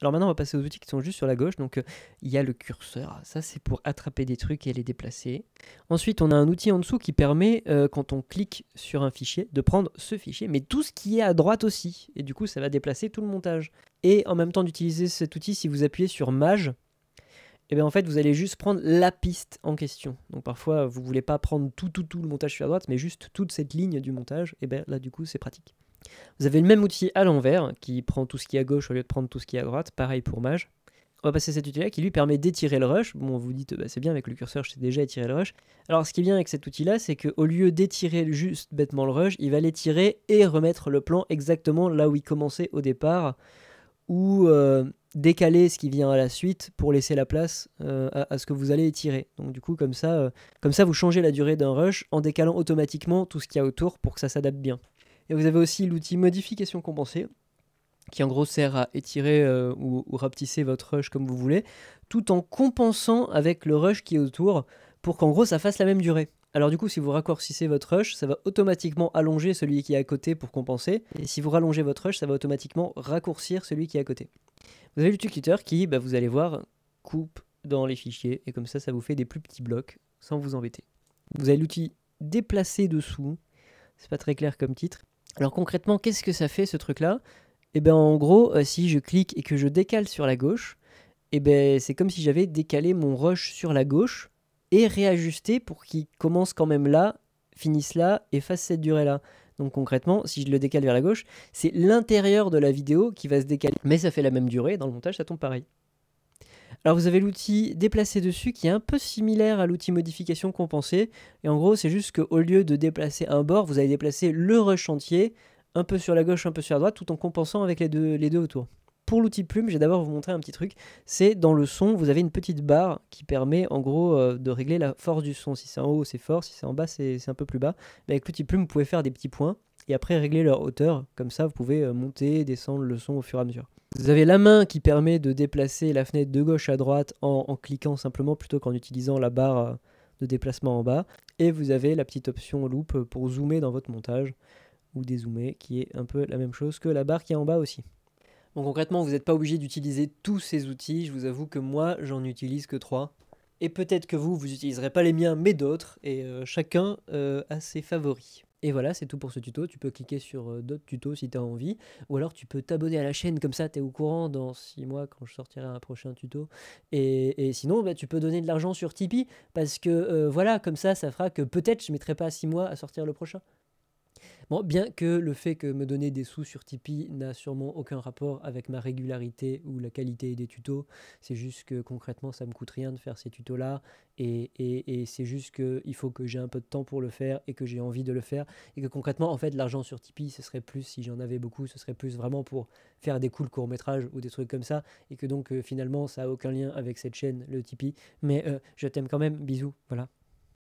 Alors maintenant, on va passer aux outils qui sont juste sur la gauche. Donc, il y a le curseur. Ça, c'est pour attraper des trucs et les déplacer. Ensuite, on a un outil en dessous qui permet, quand on clique sur un fichier, de prendre ce fichier, mais tout ce qui est à droite aussi. Et du coup, ça va déplacer tout le montage. Et en même temps d'utiliser cet outil, si vous appuyez sur Maj, et bien en fait, vous allez juste prendre la piste en question. Donc parfois, vous ne voulez pas prendre tout le montage sur la droite, mais juste toute cette ligne du montage. Et bien là, du coup, c'est pratique. Vous avez le même outil à l'envers, qui prend tout ce qui est à gauche au lieu de prendre tout ce qui est à droite. Pareil pour Maj. On va passer à cet outil-là qui lui permet d'étirer le rush. Bon, vous dites, bah, c'est bien, avec le curseur, je sais déjà étirer le rush. Alors, ce qui est bien avec cet outil-là, c'est qu'au lieu d'étirer juste bêtement le rush, il va l'étirer et remettre le plan exactement là où il commençait au départ, ou décaler ce qui vient à la suite pour laisser la place à ce que vous allez étirer. Donc du coup, comme ça, vous changez la durée d'un rush en décalant automatiquement tout ce qu'il y a autour pour que ça s'adapte bien. Et vous avez aussi l'outil modification compensée, qui en gros sert à étirer ou rapetisser votre rush comme vous voulez, tout en compensant avec le rush qui est autour, pour qu'en gros ça fasse la même durée. Alors du coup, si vous raccourcissez votre rush, ça va automatiquement allonger celui qui est à côté pour compenser, et si vous rallongez votre rush, ça va automatiquement raccourcir celui qui est à côté. Vous avez l'outil cutter qui, vous allez voir, coupe dans les fichiers, et comme ça vous fait des plus petits blocs, sans vous embêter. Vous avez l'outil déplacer dessous, c'est pas très clair comme titre. Alors concrètement, qu'est-ce que ça fait ce truc-là ? Et bien en gros, si je clique et que je décale sur la gauche, et ben c'est comme si j'avais décalé mon rush sur la gauche et réajusté pour qu'il commence quand même là, finisse là et fasse cette durée-là. Donc concrètement, si je le décale vers la gauche, c'est l'intérieur de la vidéo qui va se décaler. Mais ça fait la même durée, dans le montage ça tombe pareil. Alors vous avez l'outil déplacer dessus qui est un peu similaire à l'outil modification compensée. Et en gros, c'est juste qu'au lieu de déplacer un bord, vous allez déplacer le rush entier, un peu sur la gauche, un peu sur la droite, tout en compensant avec les deux autour. Pour l'outil plume, je vais d'abord vous montrer un petit truc. C'est dans le son, vous avez une petite barre qui permet en gros de régler la force du son. Si c'est en haut, c'est fort, si c'est en bas, c'est un peu plus bas. Mais avec l'outil plume, vous pouvez faire des petits points et après régler leur hauteur. Comme ça, vous pouvez monter, descendre le son au fur et à mesure. Vous avez la main qui permet de déplacer la fenêtre de gauche à droite en cliquant simplement plutôt qu'en utilisant la barre de déplacement en bas. Et vous avez la petite option loop pour zoomer dans votre montage ou dézoomer, qui est un peu la même chose que la barre qui est en bas aussi. Donc concrètement, vous n'êtes pas obligé d'utiliser tous ces outils. Je vous avoue que moi, j'en utilise que 3. Et peut-être que vous n'utiliserez pas les miens, mais d'autres. Et chacun a ses favoris. Et voilà, c'est tout pour ce tuto. Tu peux cliquer sur d'autres tutos si tu as envie. Ou alors tu peux t'abonner à la chaîne, comme ça tu es au courant dans 6 mois quand je sortirai un prochain tuto. Et sinon, tu peux donner de l'argent sur Tipeee. Parce que voilà, comme ça fera que peut-être je ne mettrai pas 6 mois à sortir le prochain. Bon, bien que le fait que me donner des sous sur Tipeee n'a sûrement aucun rapport avec ma régularité ou la qualité des tutos, c'est juste que concrètement ça me coûte rien de faire ces tutos là et c'est juste qu'il faut que j'ai un peu de temps pour le faire et que j'ai envie de le faire et que concrètement en fait l'argent sur Tipeee ce serait plus, si j'en avais beaucoup, ce serait plus vraiment pour faire des cool courts-métrages ou des trucs comme ça et que donc finalement ça a aucun lien avec cette chaîne, le Tipeee, mais je t'aime quand même, bisous, voilà.